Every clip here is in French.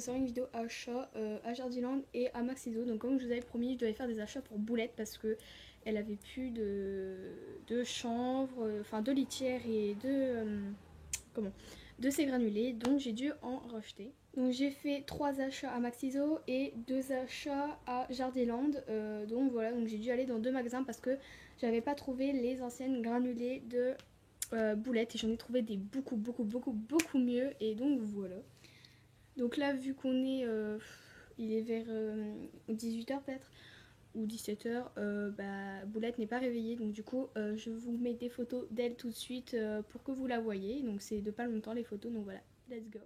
sortir une vidéo achat à Jardiland et à Maxiso. Donc comme je vous avais promis, je devais faire des achats pour Boulette parce que elle avait plus de chanvre, enfin de litière et de ces granulés, donc j'ai dû en racheter. Donc j'ai fait 3 achats à Maxiso et 2 achats à Jardiland. Donc voilà, donc j'ai dû aller dans 2 magasins parce que j'avais pas trouvé les anciennes granulés de Boulette et j'en ai trouvé des beaucoup mieux, et donc voilà. Donc là, vu qu'on est il est vers 18h peut-être ou 17h, Boulette n'est pas réveillée, donc du coup je vous mets des photos d'elle tout de suite pour que vous la voyez. Donc c'est de pas longtemps les photos, donc voilà, let's go.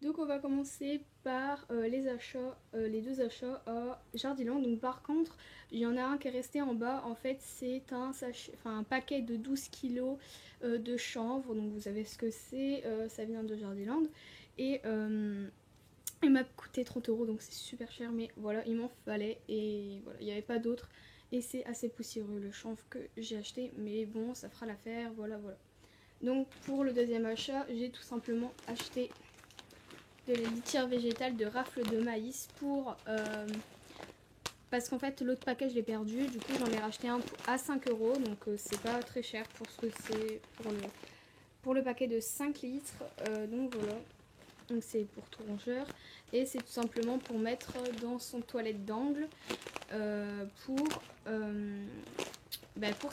Donc on va commencer par les achats, les 2 achats à Jardiland. Donc par contre, il y en a un qui est resté en bas. En fait, c'est un paquet de 12 kilos de chanvre. Donc vous savez ce que c'est, ça vient de Jardiland. Et il m'a coûté 30 €, donc c'est super cher. Mais voilà, il m'en fallait et voilà, il n'y avait pas d'autre. Et c'est assez poussiéreux le chanvre que j'ai acheté. Mais bon, ça fera l'affaire, voilà. Donc pour le deuxième achat, j'ai tout simplement acheté de la litière végétale de rafle de maïs parce qu'en fait l'autre paquet je l'ai perdu, du coup j'en ai racheté un à 5 €, donc c'est pas très cher pour ce que c'est pour le paquet de 5 litres. Donc voilà, donc c'est pour tout rongeur et c'est tout simplement pour mettre dans son toilette d'angle pour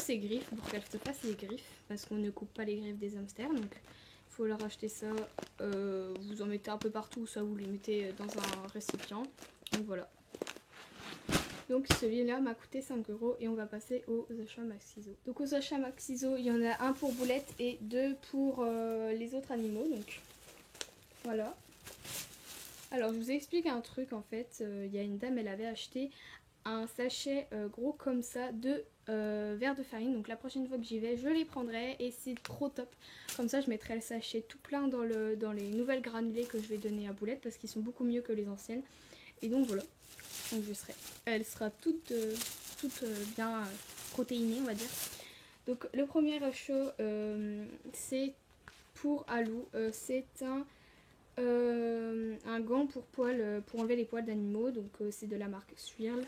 ses griffes, pour qu'elle se fasse les griffes, parce qu'on ne coupe pas les griffes des hamsters. Donc il faut leur acheter ça, vous en mettez un peu partout, soit vous les mettez dans un récipient. Donc voilà. Donc celui-là m'a coûté 5 € et on va passer aux achats Maxiso. Donc aux achats Maxiso, il y en a un pour Boulette et 2 pour les autres animaux. Donc voilà. Alors je vous explique un truc en fait, il y a une dame, elle avait acheté un sachet gros comme ça de verre de farine. Donc la prochaine fois que j'y vais, je les prendrai et c'est trop top. Comme ça je mettrai le sachet tout plein dans les nouvelles granulés que je vais donner à Boulette parce qu'ils sont beaucoup mieux que les anciennes. Et donc voilà, donc elle sera toute bien protéinée, on va dire. Donc le premier achat c'est pour Alou, c'est un gant pour poils, pour enlever les poils d'animaux. Donc c'est de la marque Swirl,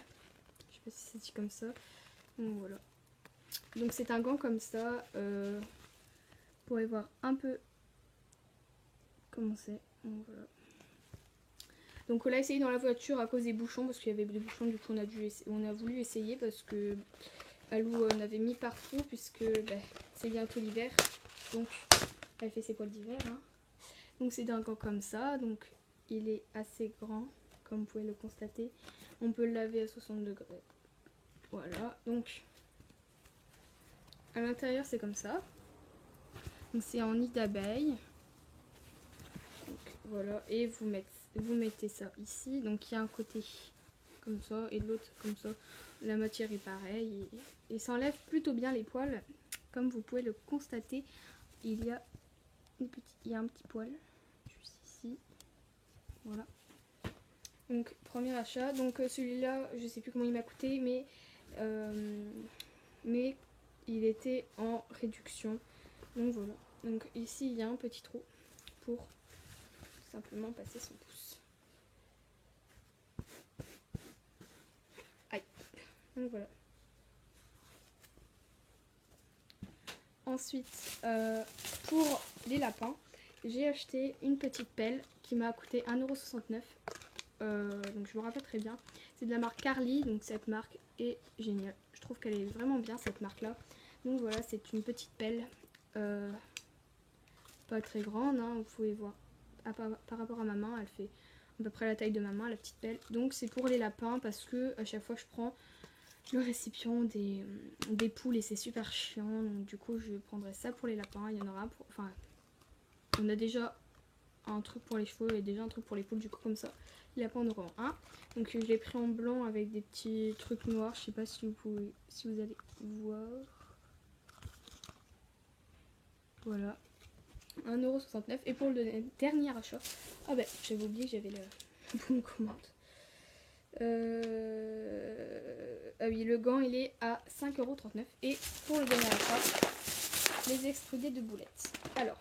je sais pas si c'est dit comme ça. Donc voilà, donc c'est un gant comme ça, vous pourrez voir un peu comment c'est. Donc voilà, donc on l'a essayé dans la voiture à cause des bouchons, parce qu'il y avait des bouchons, du coup on a voulu essayer parce que Alou en avait mis partout, puisque c'est bientôt l'hiver, donc elle fait ses poils d'hiver, hein. Donc c'est d'un gant comme ça, donc il est assez grand comme vous pouvez le constater. On peut le laver à 60 degrés. Voilà, donc à l'intérieur c'est comme ça. Donc c'est en nid d'abeille. Donc voilà, et vous mettez ça ici. Donc il y a un côté comme ça et l'autre comme ça. La matière est pareille et ça enlève plutôt bien les poils. Comme vous pouvez le constater, il y a un petit poil juste ici. Voilà. Donc premier achat. Donc celui-là, je sais plus comment il m'a coûté, mais il était en réduction. Donc voilà. Donc ici il y a un petit trou pour simplement passer son pouce. Aïe. Donc voilà. Ensuite, pour les lapins, j'ai acheté une petite pelle qui m'a coûté 1,69 €. Donc je me rappelle très bien. C'est de la marque Carly, donc cette marque est géniale. Je trouve qu'elle est vraiment bien, cette marque là. Donc voilà, c'est une petite pelle, pas très grande, hein, vous pouvez voir. Par rapport à ma main, elle fait à peu près la taille de ma main, la petite pelle. Donc c'est pour les lapins parce que à chaque fois je prends le récipient des poules et c'est super chiant. Donc du coup je prendrai ça pour les lapins. Il y en aura pour, enfin on a déjà un truc pour les chevaux et déjà un truc pour les poules, du coup comme ça les lapins en auront un. Donc je l'ai pris en blanc avec des petits trucs noirs, je sais pas si vous allez voir. Voilà, 1,69 €. Et pour le dernier achat, j'avais oublié que j'avais Bon commande. Ah oui, le gant il est à 5,39 €. Et pour le dernier achat, les extrudés de boulettes. Alors,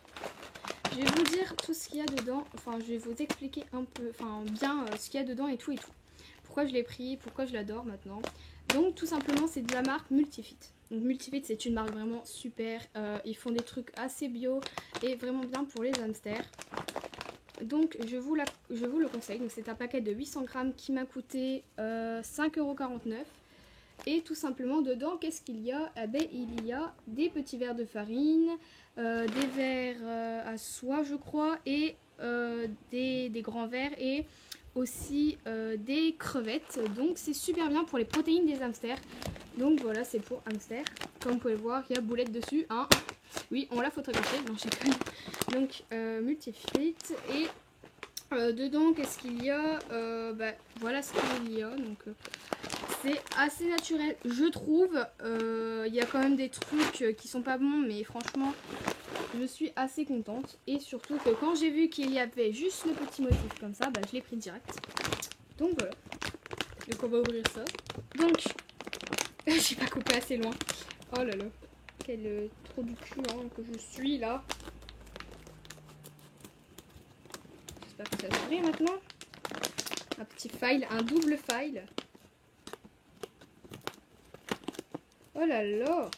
je vais vous dire tout ce qu'il y a dedans. Enfin, je vais vous expliquer un peu, enfin bien ce qu'il y a dedans et tout et tout. Pourquoi je l'ai pris, pourquoi je l'adore maintenant. Donc tout simplement c'est de la marque Multifit. Donc Multifit c'est une marque vraiment super. Ils font des trucs assez bio et vraiment bien pour les hamsters. Donc je vous le conseille. Donc c'est un paquet de 800 grammes qui m'a coûté 5,49 €. Et tout simplement dedans qu'est-ce qu'il y a? Eh ben, il y a des petits verres de farine, des verres à soie je crois, et des grands verres, et aussi des crevettes. Donc c'est super bien pour les protéines des hamsters. Donc voilà, c'est pour hamster. Comme vous pouvez voir, il y a boulette dessus, hein. Oui, on l'a photographié, non je déconne. Donc Multifit. Et dedans qu'est-ce qu'il y a? Bah, voilà ce qu'il y a. Donc c'est assez naturel je trouve. Il y a quand même des trucs qui sont pas bons, mais franchement je suis assez contente. Et surtout que quand j'ai vu qu'il y avait juste le petit motif comme ça, bah, je l'ai pris direct. Donc voilà. Donc on va ouvrir ça. Donc j'ai pas coupé assez loin. Oh là là, quel trou du cul hein, que je suis là. J'espère que ça va s'ouvrir maintenant. Un petit file, un double file. Oh là là.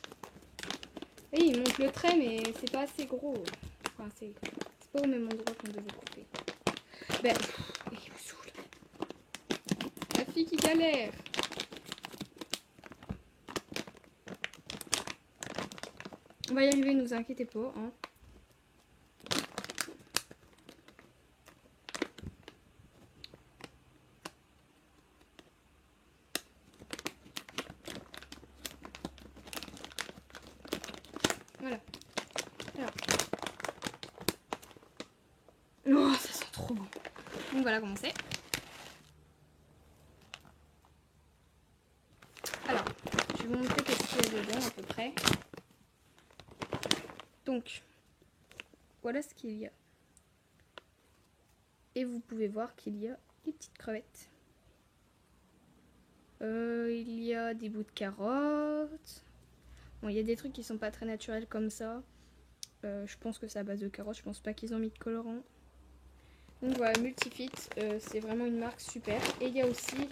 Et il monte le trait, mais c'est pas assez gros. Enfin, c'est pas au même endroit qu'on devait couper. Ben, il me saoule. La fille qui galère. On va y arriver, ne vous inquiétez pas. Hein. Voilà. Alors. Oh, ça sent trop bon. Donc voilà comment c'est. Alors, je vais vous montrer ce qu'il y a dedans à peu près. Donc, voilà ce qu'il y a. Et vous pouvez voir qu'il y a des petites crevettes. Il y a des bouts de carottes. Bon, il y a des trucs qui sont pas très naturels comme ça. Je pense que c'est à base de carottes. Je pense pas qu'ils ont mis de colorant. Donc voilà, Multifit, c'est vraiment une marque super. Et il y a aussi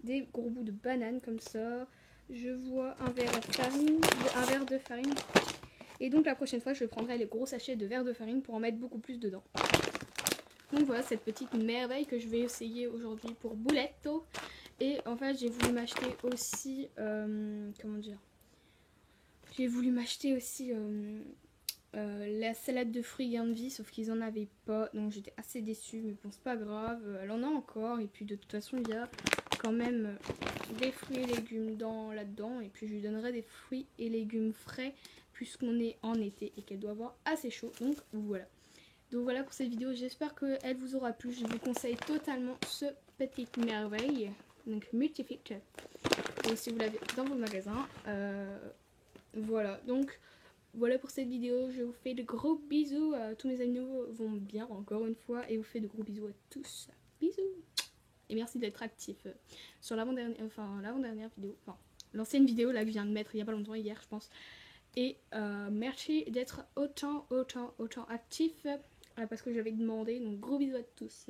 des gros bouts de banane comme ça. Je vois un verre de farine. Et donc la prochaine fois, je prendrai les gros sachets de verre de farine pour en mettre beaucoup plus dedans. Donc voilà cette petite merveille que je vais essayer aujourd'hui pour Bouletto. Et en fait, j'ai voulu m'acheter aussi, comment dire, j'ai voulu m'acheter aussi la salade de fruits gain de vie, sauf qu'ils en avaient pas, donc j'étais assez déçue, mais bon c'est pas grave, elle en a encore, et puis de toute façon il y a quand même des fruits et légumes là-dedans, et puis je lui donnerai des fruits et légumes frais puisqu'on est en été et qu'elle doit avoir assez chaud, donc voilà. Donc voilà pour cette vidéo, j'espère qu'elle vous aura plu, je vous conseille totalement ce petit merveille, donc Multifit, et si vous l'avez dans vos magasins, voilà, donc voilà pour cette vidéo, je vous fais de gros bisous, tous mes amis vont bien encore une fois, et vous fais de gros bisous à tous, bisous, et merci d'être actifs sur l'avant-dernière vidéo, enfin l'ancienne vidéo là que je viens de mettre il n'y a pas longtemps, hier je pense, et merci d'être autant actifs, parce que j'avais demandé, donc gros bisous à tous.